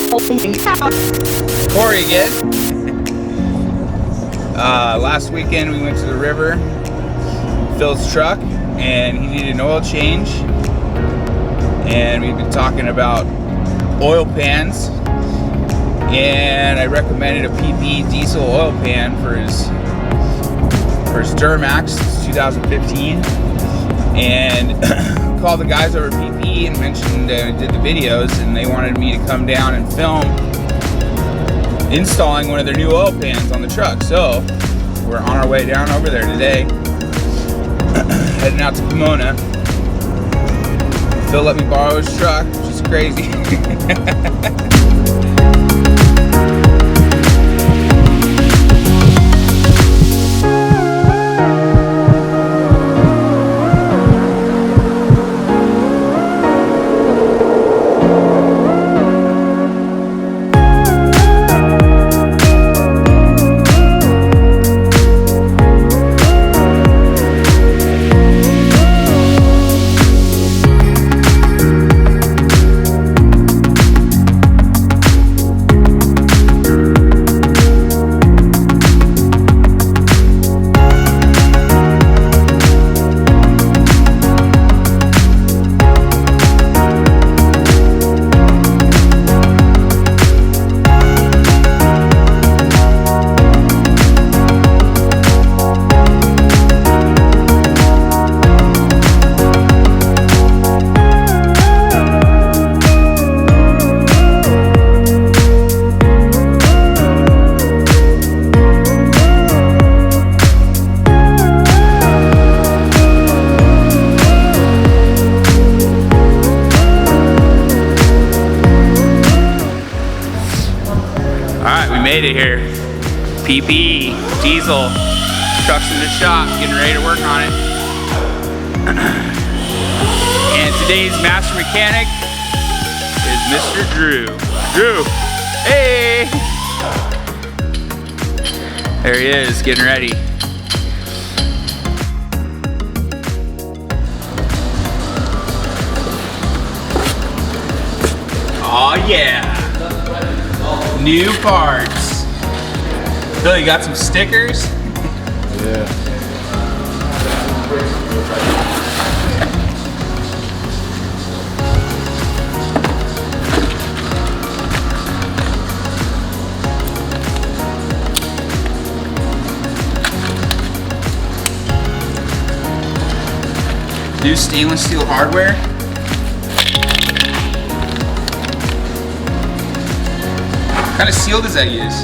Corey again. Last weekend we went to the river, Phil's truck, and he needed an oil change. And we've been talking about oil pans, and I recommended a PPE diesel oil pan for his Duramax. It's 2015, and called the guys over at PPE and mentioned did the videos, and they wanted me to come down and film installing one of their new oil pans on the truck. So we're on our way down over there today, heading out to Pomona. Phil let me borrow his truck, which is crazy. Made it here. PPE, diesel, truck's in the shop, getting ready to work on it. And today's master mechanic is Mr. Drew. Drew, hey! There he is, getting ready. Oh yeah! New parts. Phil, you got some stickers? Yeah. New stainless steel hardware. What kind of seal does that use?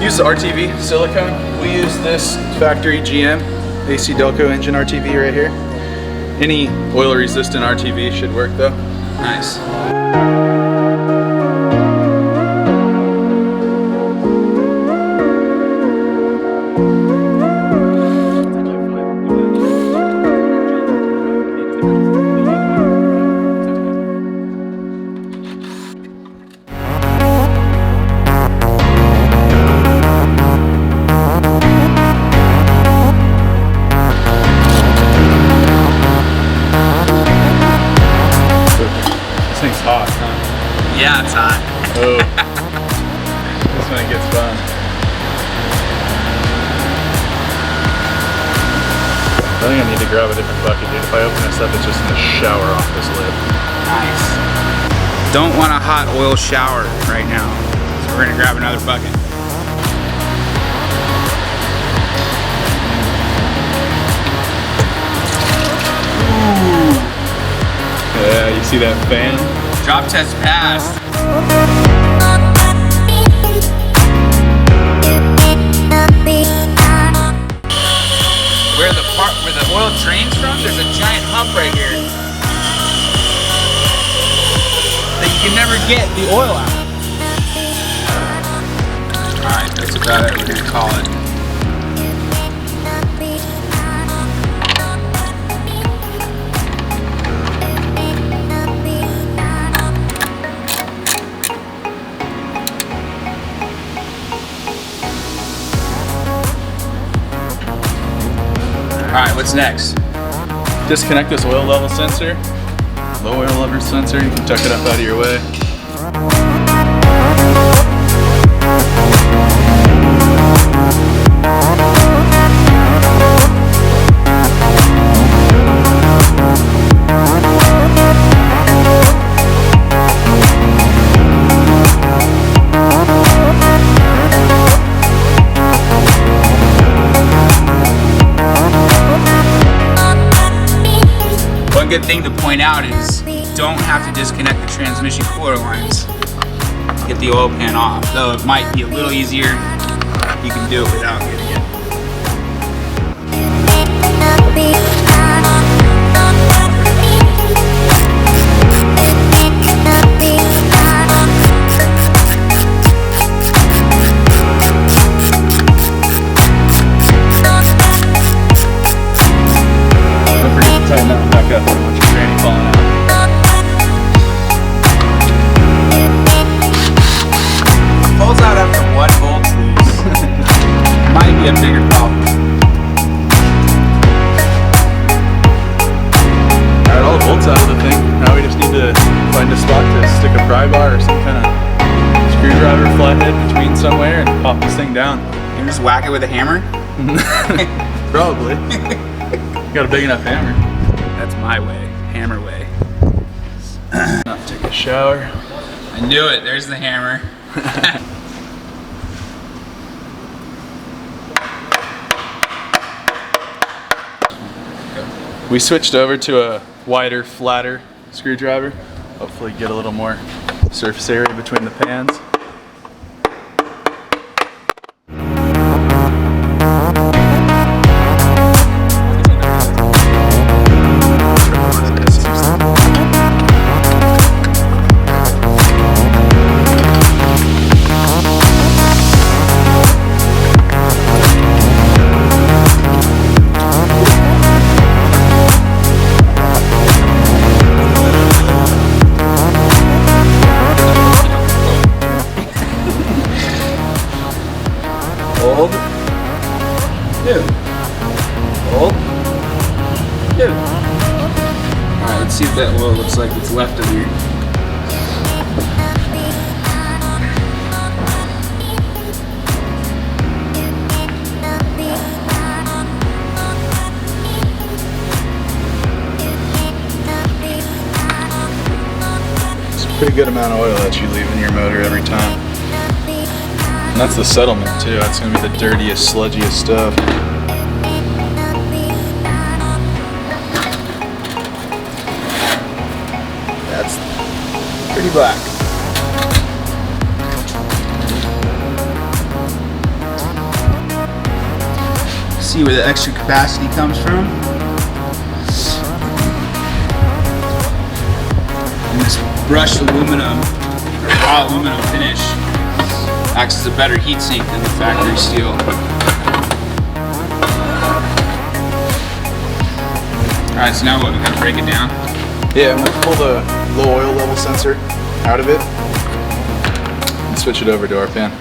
Use the RTV silicone. We use this factory GM AC Delco engine RTV right here. Any oil resistant RTV should work though. Nice. Hot, huh? Yeah, it's hot. Oh. This one gets fun. I think I need to grab a different bucket, dude. If I open this up, it's just gonna shower off this lid. Nice. Don't want a hot oil shower right now, so we're gonna grab another bucket. Ooh. Yeah, you see that fan? Drop test passed. Where the oil drains from, there's a giant hump right here that you can never get the oil out. Alright, that's about it. We're gonna call it. Alright, what's next? Disconnect this oil level sensor. Low oil level sensor, you can tuck it up out of your way. One good thing to point out is you don't have to disconnect the transmission cooler lines to get the oil pan off. Though it might be a little easier, you can do it without getting it. Tighten that back up, don't want your granny falling out. Falls out after one bolt's loose. Might be a bigger problem. Alright, all the bolts out of the thing. Now we just need to find a spot to stick a pry bar or some kind of screwdriver flathead between somewhere and pop this thing down. You just whack it with a hammer? Probably. Got a big enough hammer. That's my way, hammer way. Not take a shower. I knew it, there's the hammer. We switched over to a wider, flatter screwdriver. Hopefully get a little more surface area between the pans. Old, new, old, new. Alright, let's see what that oil looks like that's left of here. It's a pretty good amount of oil that you leave in your motor every time. And that's the settlement too. That's gonna be the dirtiest, sludgiest stuff. That's pretty black. See where the extra capacity comes from. And this brushed aluminum, or raw aluminum finish, acts as a better heat sink than the factory steel. Alright, so now what, we gotta break it down? Yeah, I'm gonna pull the low oil level sensor out of it and switch it over to our pan.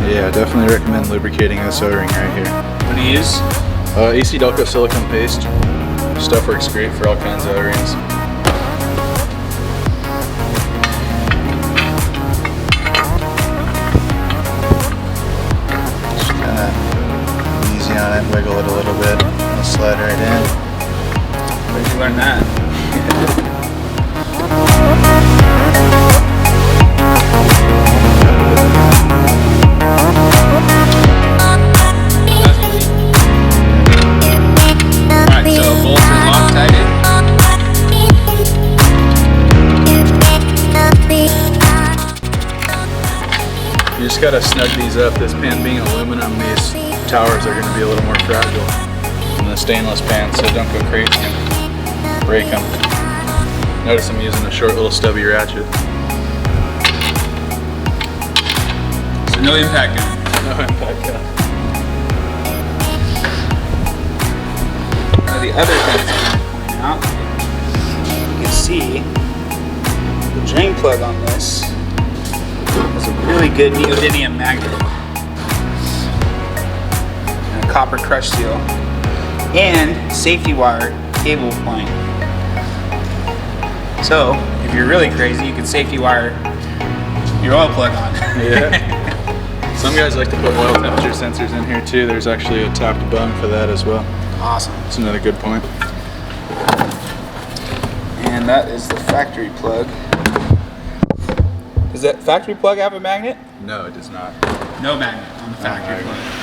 Yeah, definitely recommend lubricating this O-ring right here. What do you use? AC Delco silicone paste. Stuff works great for all kinds of O-rings. Just kind of easy on it, wiggle it a little bit. It'll slide right in. Where did you learn that? You just gotta snug these up. This pan being aluminum, these towers are gonna be a little more fragile than the stainless pan, so don't go crazy and break them. Notice I'm using a short little stubby ratchet. So no impact gun. No impact gun. Now the other thing I want to point out, you can see the drain plug on this has a really good neodymium magnet and a copper crush seal and safety wire cable point. So if you're really crazy, you can safety wire your oil plug on. Yeah. Some guys like to put oil temperature sensors in here too. There's actually a tapped bung for that as well. Awesome. That's another good point. And that is the factory plug. Does that factory plug have a magnet? No, it does not. No magnet on the factory plug.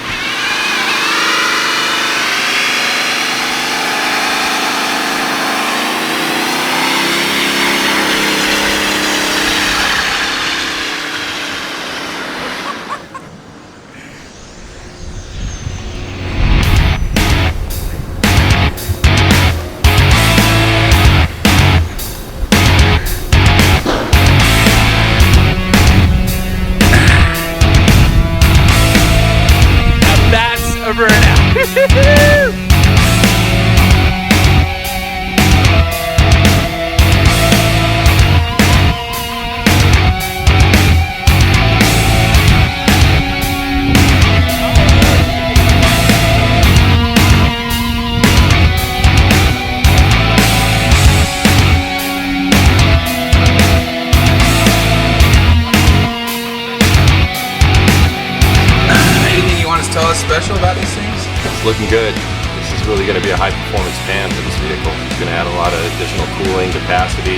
Tell us special about these things? It's looking good. This is really going to be a high performance pan for this vehicle. It's going to add a lot of additional cooling capacity.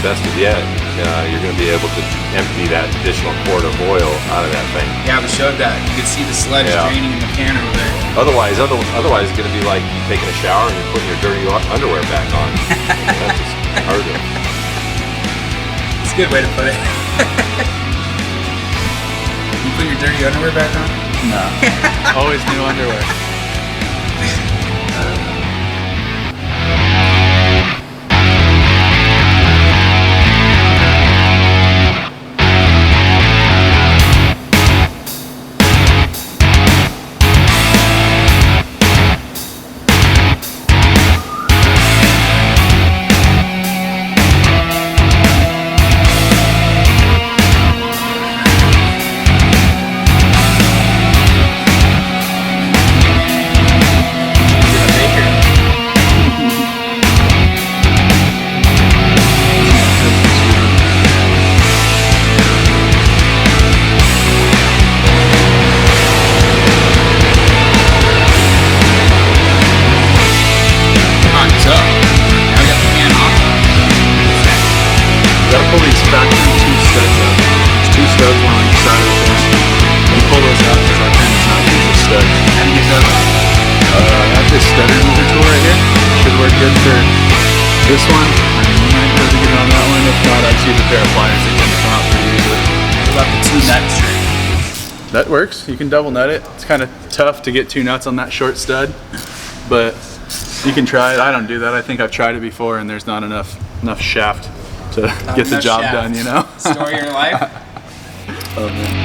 Best of yet, you're going to be able to empty that additional quart of oil out of that thing. Yeah, we showed that. You could see the sludge draining in the can over there. Otherwise it's going to be like taking a shower and you're putting your dirty underwear back on. That's just hard to... It's a good way to put it. You put your dirty underwear back on? No. Always new underwear. Pull these factory two studs up. There's two studs, one on each side of the fence. We pull those out because our pen does not use a stud. How do you get those off? I have this stutter mover tool right here. Should work good for this one. I mean, we might be able to get on that one. If not, I just use a pair of pliers that tend to come out pretty easily. What about the two nut string? That works. You can double nut it. It's kind of tough to get two nuts on that short stud, but you can try it. I don't do that. I think I've tried it before and there's not enough shaft to get the job done, you know? Story of your life? Oh man.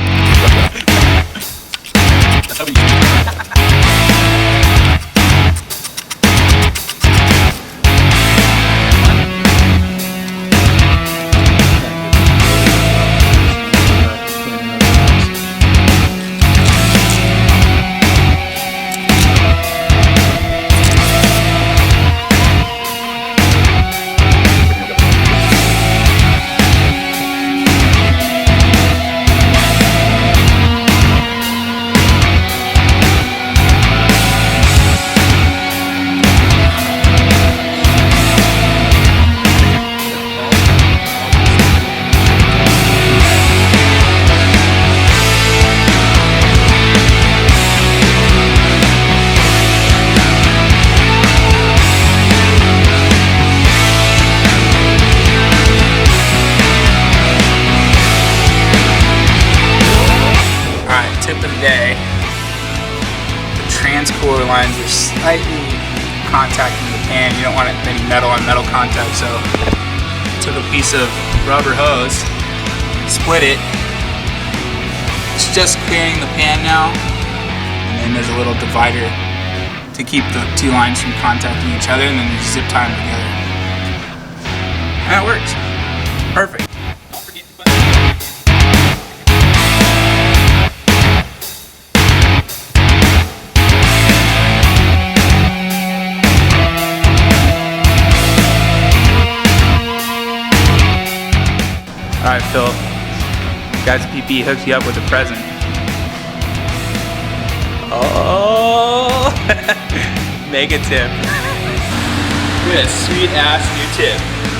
Day. The transcooler lines are slightly contacting the pan. You don't want any metal on metal contact, so took a piece of rubber hose, split it. It's just clearing the pan now, and then there's a little divider to keep the two lines from contacting each other, and then you zip tie them together. And that works. Perfect. Don't forget to put Alright, Phil. Guys, PPE hooks you up with a present. Oh, mega tip. Look at that sweet ass new tip.